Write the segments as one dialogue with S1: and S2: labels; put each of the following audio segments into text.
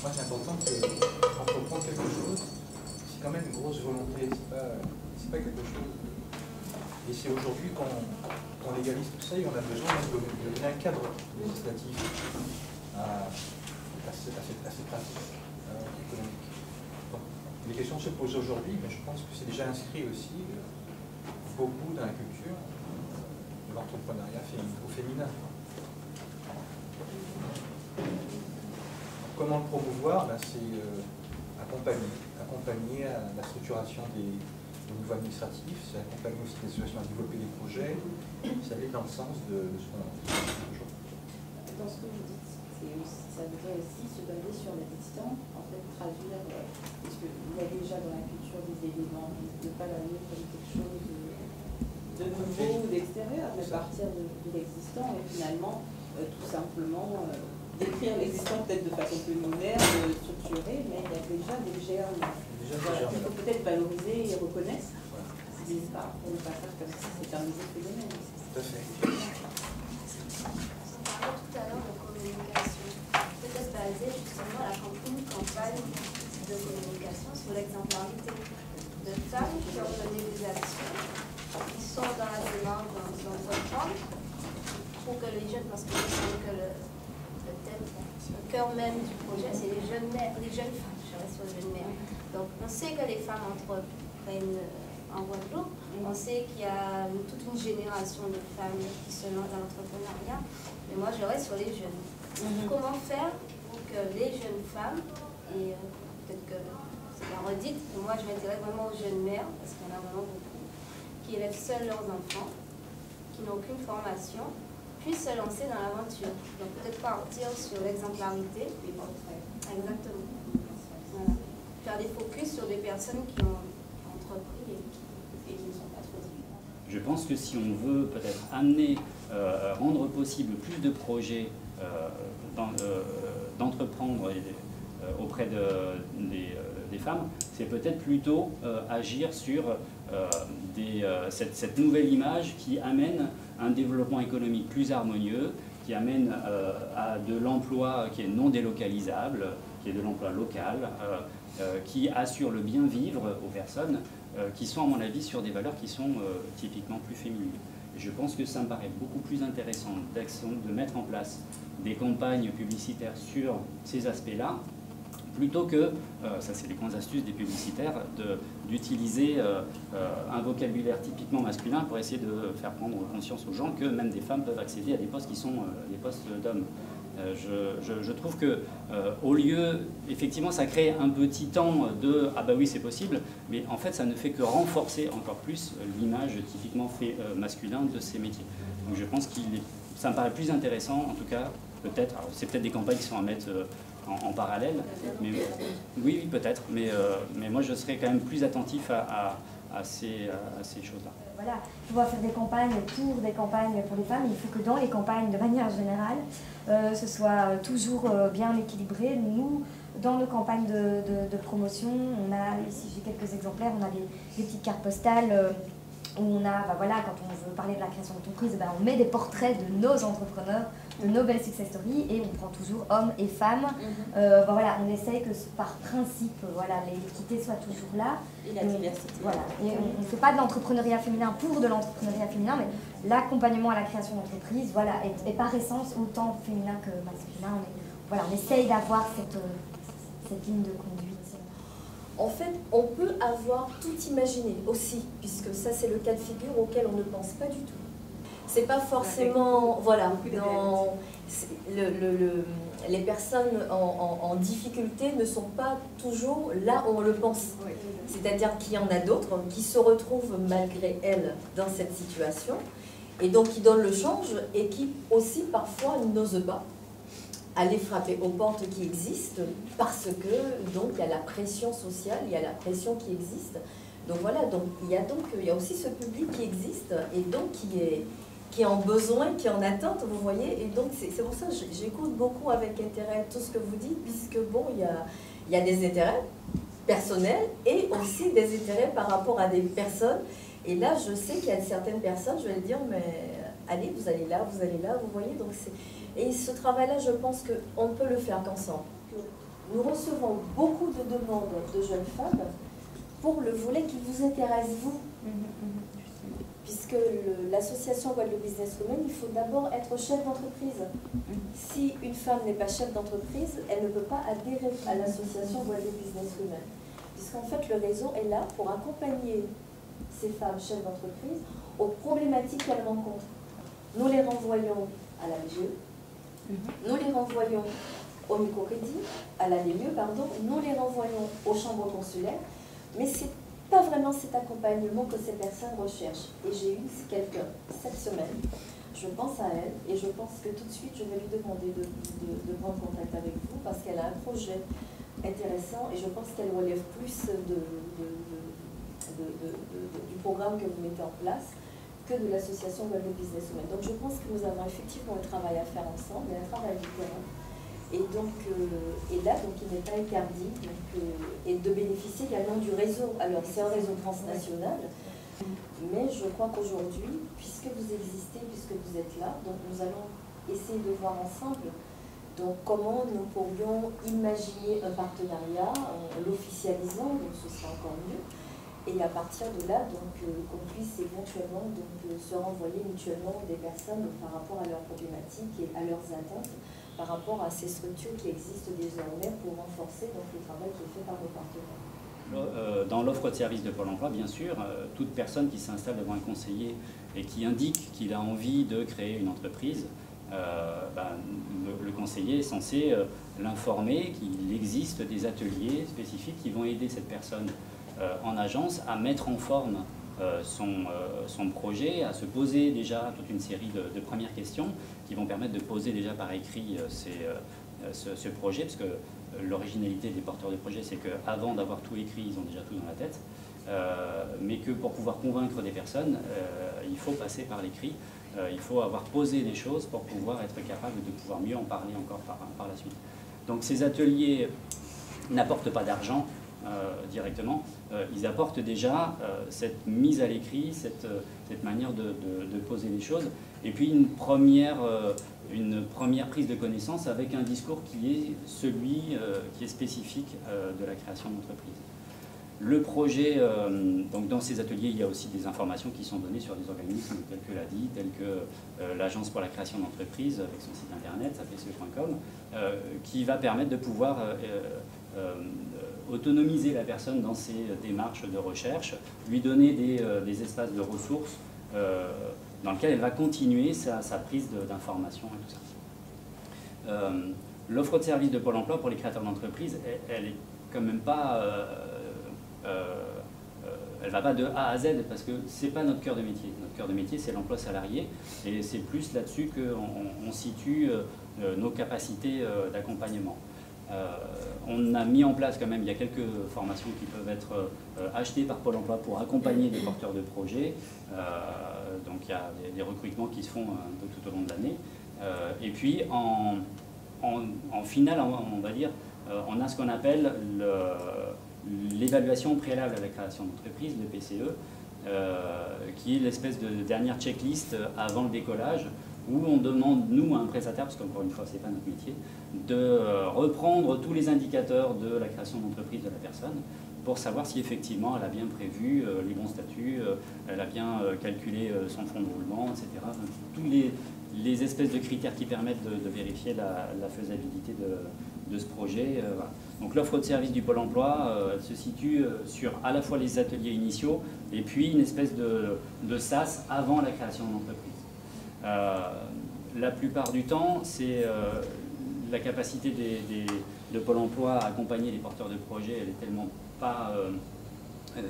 S1: moi c'est important qu'entreprendre quelque chose, c'est quand même une grosse volonté, c'est pas quelque chose. Et c'est aujourd'hui qu'on légalise tout ça et on a besoin de donner un cadre législatif à ces pratiques économiques. Donc, les questions se posent aujourd'hui, mais je pense que c'est déjà inscrit aussi beaucoup dans la culture de l'entrepreneuriat au féminin. Comment le promouvoir? C'est accompagner à la structuration des niveaux administratifs, c'est accompagner aussi les associations à développer des projets, ça va dans le sens de ce qu'on a aujourd'hui.
S2: Dans ce que vous dites, ça voudrait aussi se baser sur l'existant, en fait traduire, parce qu'il y a déjà dans la culture des éléments, ne pas l'amener comme quelque chose de nouveau ou d'extérieur, mais partir de l'existant et finalement tout simplement décrire l'existant peut-être de façon plus moderne, structurée, mais il y a déjà des germes qu'il faut peut-être valoriser et reconnaître, pour ne pas faire comme si c'était un nouveau phénomène.
S1: Tout à fait.
S3: On parlait tout à l'heure de communication, peut-être basée justement à une campagne de communication sur l'exemplarité de femmes qui ont mené des actions, qui sont dans la démarche d'entreprendre, pour que les jeunes, parce que je sens que le thème, le cœur même du projet, c'est les jeunes mères, les jeunes femmes, je reste sur les jeunes mères. Donc on sait que les femmes entreprennent en Guadeloupe, on sait qu'il y a toute une génération de femmes qui se lancent dans l'entrepreneuriat, mais moi je reste sur les jeunes. Comment faire pour que les jeunes femmes, et peut-être que c'est la redite, moi je m'intéresse vraiment aux jeunes mères, parce qu'il y en a vraiment beaucoup, qui élèvent seuls leurs enfants, qui n'ont aucune formation, puissent se lancer dans l'aventure. Donc peut-être partir sur l'exemplarité. Exactement. Voilà. Faire des focus sur des personnes qui ont entrepris et qui ne sont pas trop différentes.
S4: Je pense que si on veut peut-être amener, rendre possible plus de projets d'entreprendre auprès des femmes, c'est peut-être plutôt agir sur cette nouvelle image qui amène un développement économique plus harmonieux, qui amène à de l'emploi qui est non délocalisable, qui est de l'emploi local, qui assure le bien vivre aux personnes, qui sont à mon avis sur des valeurs qui sont typiquement plus féminines. Je pense que ça me paraît beaucoup plus intéressant de mettre en place des campagnes publicitaires sur ces aspects-là, plutôt que, ça c'est les grandes astuces des publicitaires, d'utiliser un vocabulaire typiquement masculin pour essayer de faire prendre conscience aux gens que même des femmes peuvent accéder à des postes qui sont des postes d'hommes. Je trouve que au lieu, effectivement, ça crée un petit temps de « ah bah oui, c'est possible », mais en fait, ça ne fait que renforcer encore plus l'image typiquement masculin de ces métiers. Donc je pense ça me paraît plus intéressant, en tout cas, peut-être, c'est peut-être des campagnes qui sont à mettre en parallèle, mais oui, peut-être, mais moi je serais quand même plus attentif à ces choses-là.
S5: Voilà, pouvoir faire des campagnes pour les femmes, il faut que dans les campagnes, de manière générale, ce soit toujours bien équilibré. Nous, dans nos campagnes de promotion, on a, ici j'ai quelques exemplaires, on a des petites cartes postales où on a, voilà, quand on veut parler de la création d'entreprise, on met des portraits de nos entrepreneurs, de nos belles success stories, et on prend toujours hommes et femmes. Voilà, on essaye que par principe, voilà, l'équité soit toujours là.
S2: Et la diversité.
S5: Voilà, et on ne fait pas de l'entrepreneuriat féminin pour de l'entrepreneuriat féminin, mais l'accompagnement à la création d'entreprise, voilà, est par essence autant féminin que masculin. Voilà, on essaye d'avoir cette ligne de conduite.
S6: En fait, on peut avoir tout imaginé aussi, puisque ça c'est le cas de figure auquel on ne pense pas du tout. C'est pas forcément, voilà, les personnes en difficulté ne sont pas toujours là où on le pense. C'est-à-dire qu'il y en a d'autres qui se retrouvent malgré elles dans cette situation, et donc qui donnent le change, et qui aussi parfois n'osent pas aller frapper aux portes qui existent, parce que donc il y a la pression sociale, il y a la pression qui existe. Donc voilà, donc il y a aussi ce public qui existe, et donc qui est en besoin, qui est en attente, vous voyez. Et donc c'est pour ça que j'écoute beaucoup avec intérêt tout ce que vous dites, puisque bon, il y a des intérêts personnels et aussi des intérêts par rapport à des personnes. Et là, je sais qu'il y a certaines personnes, je vais le dire, mais allez, vous allez là, vous voyez. Donc et ce travail-là, je pense qu'on ne peut le faire qu'ensemble. nous recevons beaucoup de demandes de jeunes femmes pour le volet qui vous intéresse, vous. Puisque l'association Guadeloupe Business Women, il faut d'abord être chef d'entreprise. Si une femme n'est pas chef d'entreprise, elle ne peut pas adhérer à l'association Guadeloupe Business Women. Puisqu'en fait, le réseau est là pour accompagner ces femmes chefs d'entreprise aux problématiques qu'elles rencontrent. Nous les renvoyons à la BGE, nous les renvoyons au microcrédit, à la LME, pardon, nous les renvoyons aux chambres consulaires, mais c'est pas vraiment cet accompagnement que ces personnes recherchent. Et j'ai eu quelqu'un cette semaine, je pense à elle, et je pense que tout de suite je vais lui demander de prendre contact avec vous, parce qu'elle a un projet intéressant, et je pense qu'elle relève plus du programme que vous mettez en place que de l'association Guadeloupe Business Women. Donc je pense que nous avons effectivement un travail à faire ensemble, et un travail différent. Et donc, et là, donc, il n'est pas interdit et de bénéficier également du réseau. Alors, c'est un réseau transnational, mais je crois qu'aujourd'hui, puisque vous existez, puisque vous êtes là, donc nous allons essayer de voir ensemble donc, comment nous pourrions imaginer un partenariat en l'officialisant, donc ce sera encore mieux. Et à partir de là, donc, qu'on puisse éventuellement donc, se renvoyer mutuellement des personnes par rapport à leurs problématiques et à leurs attentes, par rapport à ces structures qui existent désormais pour renforcer donc, le travail qui est fait par nos partenaires.
S4: Dans l'offre de service de Pôle emploi, bien sûr, toute personne qui s'installe devant un conseiller et qui indique qu'il a envie de créer une entreprise, le conseiller est censé l'informer qu'il existe des ateliers spécifiques qui vont aider cette personne en agence à mettre en forme son projet, à se poser déjà toute une série de premières questions qui vont permettre de poser déjà par écrit ce projet, parce que l'originalité des porteurs de projets, c'est qu'avant d'avoir tout écrit, ils ont déjà tout dans la tête, mais que pour pouvoir convaincre des personnes, il faut passer par l'écrit, il faut avoir posé des choses pour pouvoir être capable de pouvoir mieux en parler encore par la suite. Donc ces ateliers n'apportent pas d'argent directement, ils apportent déjà cette mise à l'écrit, cette manière de poser les choses, et puis une première prise de connaissance avec un discours qui est celui qui est spécifique de la création d'entreprise. Le projet, donc dans ces ateliers, il y a aussi des informations qui sont données sur des organismes tels que l'ADI, tels que l'Agence pour la création d'entreprise avec son site internet, apce.com, qui va permettre de pouvoir autonomiser la personne dans ses démarches de recherche, lui donner des espaces de ressources dans lesquels elle va continuer sa prise d'informations et tout ça. L'offre de service de Pôle emploi pour les créateurs d'entreprise, elle est quand même pas... elle ne va pas de A à Z parce que ce n'est pas notre cœur de métier. Notre cœur de métier, c'est l'emploi salarié et c'est plus là-dessus qu'on situe nos capacités d'accompagnement. On a mis en place quand même, il y a quelques formations qui peuvent être achetées par Pôle emploi pour accompagner les porteurs de projets. Donc il y a des recrutements qui se font un peu tout au long de l'année. Et puis en finale, on va dire, on a ce qu'on appelle l'évaluation préalable à la création d'entreprise, le PCE, qui est l'espèce de dernière checklist avant le décollage, où on demande, nous, à un prestataire, parce qu'encore une fois, ce n'est pas notre métier, de reprendre tous les indicateurs de la création d'entreprise de la personne pour savoir si effectivement elle a bien prévu les bons statuts, elle a bien calculé son fonds de roulement, etc. Donc, tous les espèces de critères qui permettent de vérifier la faisabilité de ce projet. Voilà. Donc l'offre de service du Pôle emploi se situe sur à la fois les ateliers initiaux et puis une espèce de SAS avant la création d'entreprise. La plupart du temps, c'est la capacité de Pôle emploi à accompagner les porteurs de projets, elle est tellement pas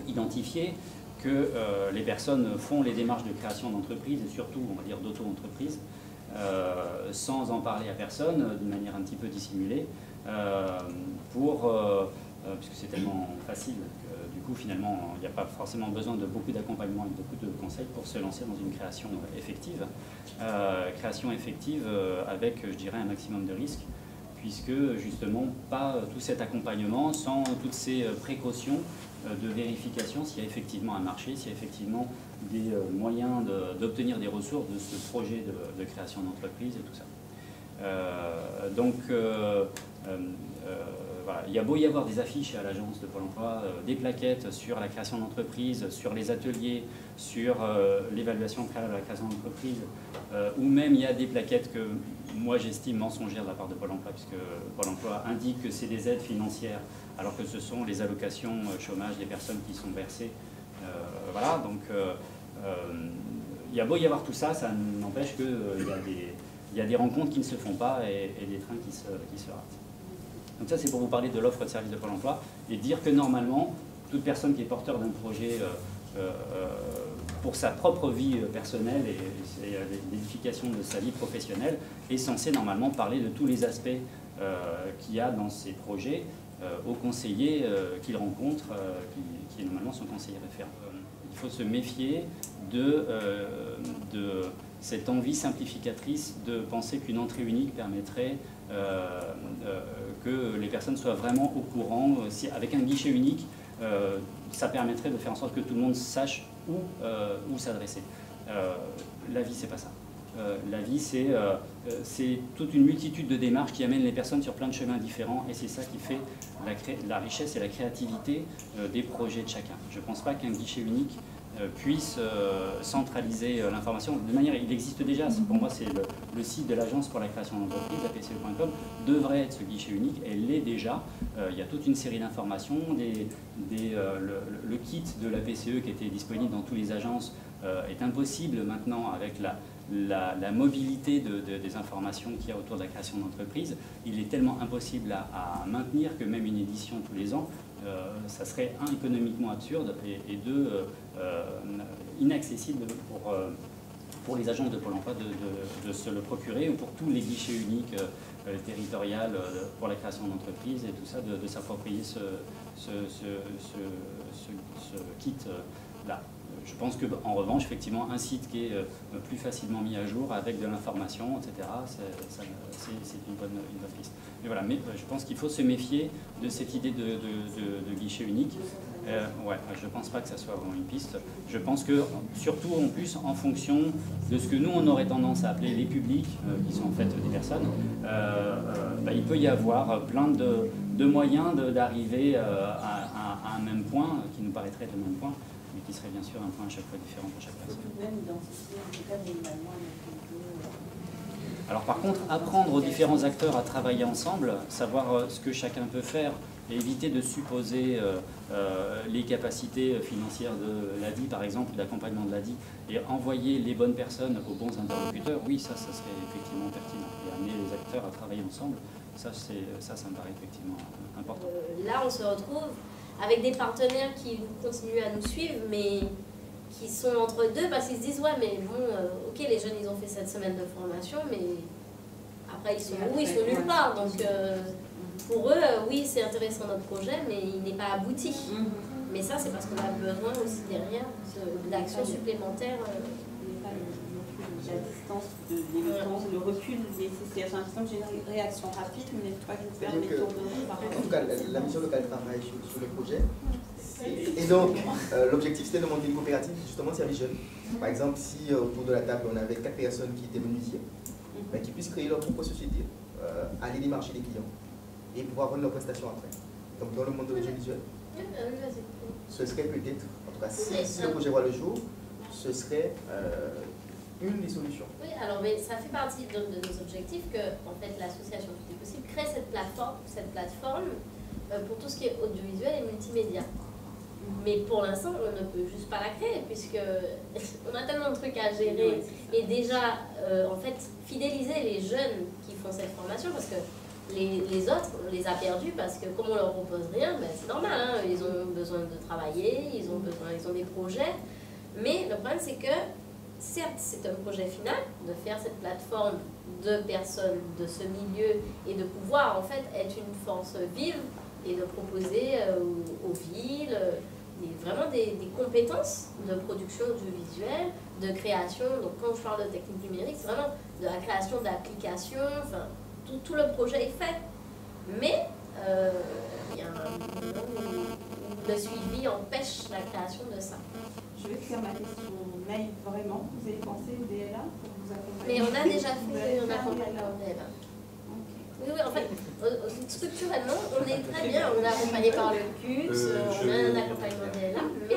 S4: identifiée que les personnes font les démarches de création d'entreprise et surtout, on va dire, d'auto-entreprise sans en parler à personne, d'une manière un petit peu dissimulée, puisque c'est tellement facile que du coup finalement il n'y a pas forcément besoin de beaucoup d'accompagnement et de beaucoup de conseils pour se lancer dans une création effective. Création effective avec, je dirais, un maximum de risques, puisque justement pas tout cet accompagnement sans toutes ces précautions de vérification s'il y a effectivement un marché, s'il y a effectivement des moyens d'obtenir des ressources de ce projet de création d'entreprise et tout ça. voilà. Il y a beau y avoir des affiches à l'agence de Pôle emploi, des plaquettes sur la création d'entreprise, sur les ateliers, sur l'évaluation préalable à la création d'entreprise, ou même il y a des plaquettes que moi j'estime mensongères de la part de Pôle emploi, puisque Pôle emploi indique que c'est des aides financières, alors que ce sont les allocations chômage des personnes qui sont versées. Voilà, donc il y a beau y avoir tout ça, ça n'empêche qu'il y a des rencontres qui ne se font pas et des trains qui se ratent. Donc ça, c'est pour vous parler de l'offre de service de Pôle emploi et dire que normalement, toute personne qui est porteur d'un projet pour sa propre vie personnelle et l'édification de sa vie professionnelle est censée normalement parler de tous les aspects qu'il y a dans ces projets au conseiller qu'il rencontre, qui est normalement son conseiller référent. Il faut se méfier de cette envie simplificatrice de penser qu'une entrée unique permettrait que les personnes soient vraiment au courant. Si, avec un guichet unique, ça permettrait de faire en sorte que tout le monde sache où s'adresser. La vie, c'est pas ça. La vie, c'est toute une multitude de démarches qui amènent les personnes sur plein de chemins différents et c'est ça qui fait la richesse et la créativité des projets de chacun. Je ne pense pas qu'un guichet unique puisse centraliser l'information. De manière, il existe déjà, pour moi c'est le site de l'agence pour la création d'entreprise, apce.com, devrait être ce guichet unique, elle l'est déjà. Il y a toute une série d'informations, le kit de la PCE qui était disponible dans toutes les agences est impossible maintenant avec la mobilité des informations qu'il y a autour de la création d'entreprise. Il est tellement impossible à maintenir que même une édition tous les ans, ça serait économiquement absurde et inaccessible pour les agents de Pôle emploi de se le procurer ou pour tous les guichets uniques territoriales pour la création d'entreprise et tout ça, de s'approprier ce kit-là. Je pense qu'en revanche, effectivement, un site qui est plus facilement mis à jour avec de l'information, etc., c'est une bonne piste. Mais voilà, mais je pense qu'il faut se méfier de cette idée de guichet unique. Ouais, je ne pense pas que ça soit vraiment une piste. Je pense que, surtout en plus, en fonction de ce que nous, on aurait tendance à appeler les publics, qui sont en fait des personnes, il peut y avoir plein de moyens d'arriver à un même point, qui nous paraîtrait le même point, mais qui serait bien sûr un point à chaque fois différent pour chaque personne. Alors par contre, apprendre aux différents acteurs à travailler ensemble, savoir ce que chacun peut faire, et éviter de supposer les capacités financières de l'ADI, par exemple, d'accompagnement de l'ADI, et envoyer les bonnes personnes aux bons interlocuteurs, oui, ça serait effectivement pertinent. Et amener les acteurs à travailler ensemble, ça me paraît effectivement important.
S3: Là, on se retrouve avec des partenaires qui continuent à nous suivre, mais qui sont entre deux parce qu'ils se disent ouais mais bon, ok les jeunes ils ont fait cette semaine de formation, mais après ils sont où? Ils sont nulle part. Donc pour eux, oui c'est intéressant notre projet, mais il n'est pas abouti. Mais ça c'est parce qu'on a besoin aussi derrière d'actions supplémentaires.
S2: La distance de l'évidence, le recul nécessaire. J'ai l'impression que j'ai une réaction rapide, mais pas que je perds mes tournements par rapport.
S7: En tout cas, la mission locale travaille sur le projet. Et donc, l'objectif c'était de monter une coopérative justement de services jeunes. Par exemple, si autour de la table on avait 4 personnes qui étaient menuisiers, qui puissent créer leur propre société, aller démarcher les clients et pouvoir vendre leurs prestations après. Donc, dans le monde de l'audiovisuel, ce serait peut-être, en tout cas, si le projet voit le jour, ce serait une des solutions.
S3: Oui, alors mais ça fait partie de nos objectifs que en fait l'association Tout est possible crée cette plateforme pour tout ce qui est audiovisuel et multimédia. Mais pour l'instant, on ne peut juste pas la créer puisque on a tellement de trucs à gérer et déjà en fait fidéliser les jeunes qui font cette formation parce que les autres, on les a perdus parce que comme on leur propose rien, ben, c'est normal, hein, ils ont besoin de travailler, ils ont des projets, mais le problème c'est que certes, c'est un projet final de faire cette plateforme de personnes de ce milieu et de pouvoir en fait être une force vive et de proposer aux villes vraiment des compétences de production audiovisuelle, de création. Donc quand je parle de technique numérique, c'est vraiment de la création d'applications, enfin tout le projet est fait. Mais il y a un moment où le suivi empêche la création de ça.
S2: Je vais faire ma question mail vraiment. Vous avez pensé au DLA pour vous accompagner?
S3: Mais on a déjà fait un accompagnement au DLA. Oui, en fait, structurellement, on est très bien, on est accompagné par le CUT, on a un accompagnement DLA, mais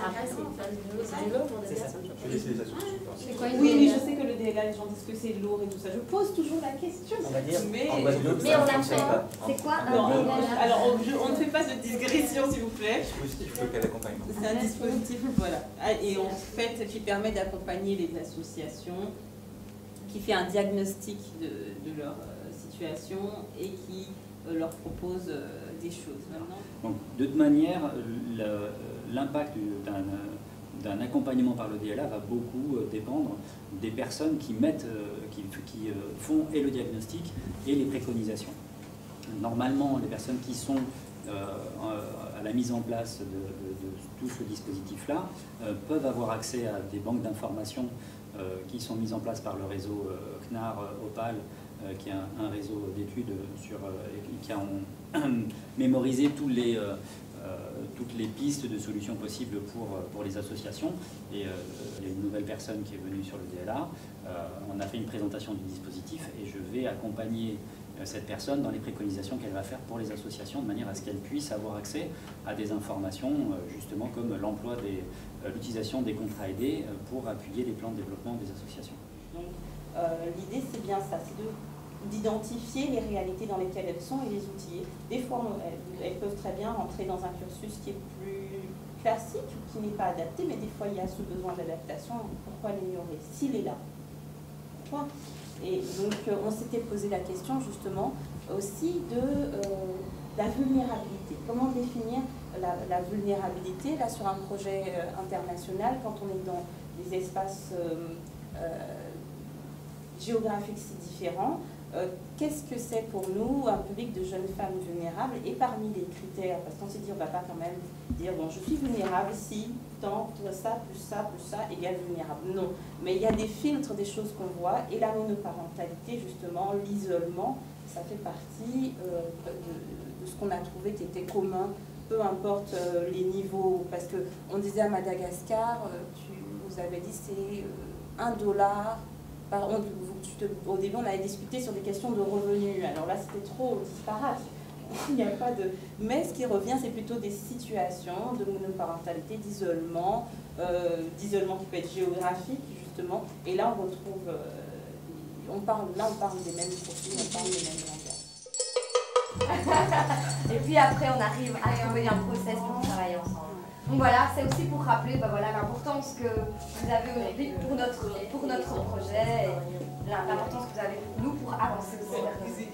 S3: après, c'est une phase du nombre de personnes.
S1: Je vais laisser les associations.
S2: Oui, je sais que le DLA, les gens disent que c'est lourd et tout ça. Je pose toujours la question.
S8: On va dire,
S2: mais
S8: en Guadeloupe,
S3: mais
S8: ça
S3: on
S8: ne
S3: l'a
S8: fonctionne
S3: fait.
S8: pas.
S5: C'est quoi un
S2: Non,
S5: DLA?
S2: alors, on ne fait pas de digression, s'il vous plaît.
S1: Dispositif local d'accompagnement.
S2: C'est un dispositif, voilà. Et en fait, qui permet d'accompagner les associations, qui fait un diagnostic de leur situation et qui leur propose des choses. Maintenant,
S4: Donc, de toute manière, l'impact d'un accompagnement par le DLA va beaucoup dépendre des personnes qui mettent, qui font et le diagnostic et les préconisations. Normalement, les personnes qui sont à la mise en place de tout ce dispositif-là peuvent avoir accès à des banques d'informations qui sont mises en place par le réseau CNAR Opal, qui est un réseau d'études qui a mémorisé toutes les pistes de solutions possibles pour les associations. Et il y a une nouvelle personne qui est venue sur le DLA. On a fait une présentation du dispositif et je vais accompagner cette personne dans les préconisations qu'elle va faire pour les associations, de manière à ce qu'elles puissent avoir accès à des informations, justement comme l'utilisation des contrats aidés pour appuyer les plans de développement des associations.
S2: donc, l'idée, c'est bien ça, c'est d'identifier les réalités dans lesquelles elles sont et les outiller. Des fois, elles peuvent très bien rentrer dans un cursus qui est plus classique, qui n'est pas adapté, mais des fois, il y a ce besoin d'adaptation. Pourquoi l'ignorer s'il est là? Pourquoi? Et donc, on s'était posé la question, justement, aussi de la vulnérabilité. Comment définir la vulnérabilité, là, sur un projet international, quand on est dans des espaces géographiques si différents? Qu'est-ce que c'est pour nous, un public de jeunes femmes vulnérables? Et parmi les critères, parce qu'on s'est dit, on ne va pas quand même dire, bon, je suis vulnérable si, tant, ça, plus ça, égale vulnérable. Non, mais il y a des filtres, des choses qu'on voit, et la monoparentalité, justement, l'isolement, ça fait partie de ce qu'on a trouvé qui était commun, peu importe les niveaux, parce qu'on disait à Madagascar, vous avez dit, c'est $1. Au début, on avait discuté sur des questions de revenus. Alors là, c'était trop disparate. Il n'y a pas de... Mais ce qui revient, c'est plutôt des situations de monoparentalité, d'isolement qui peut être géographique, justement. Et là, on retrouve... on parle des mêmes profils, on parle des mêmes langages.
S5: Et puis après, on arrive à trouver un process pour travailler ensemble. Donc voilà, c'est aussi pour rappeler l'importance que vous avez aujourd'hui pour notre projet, et l'importance que vous avez pour nous pour avancer aussi.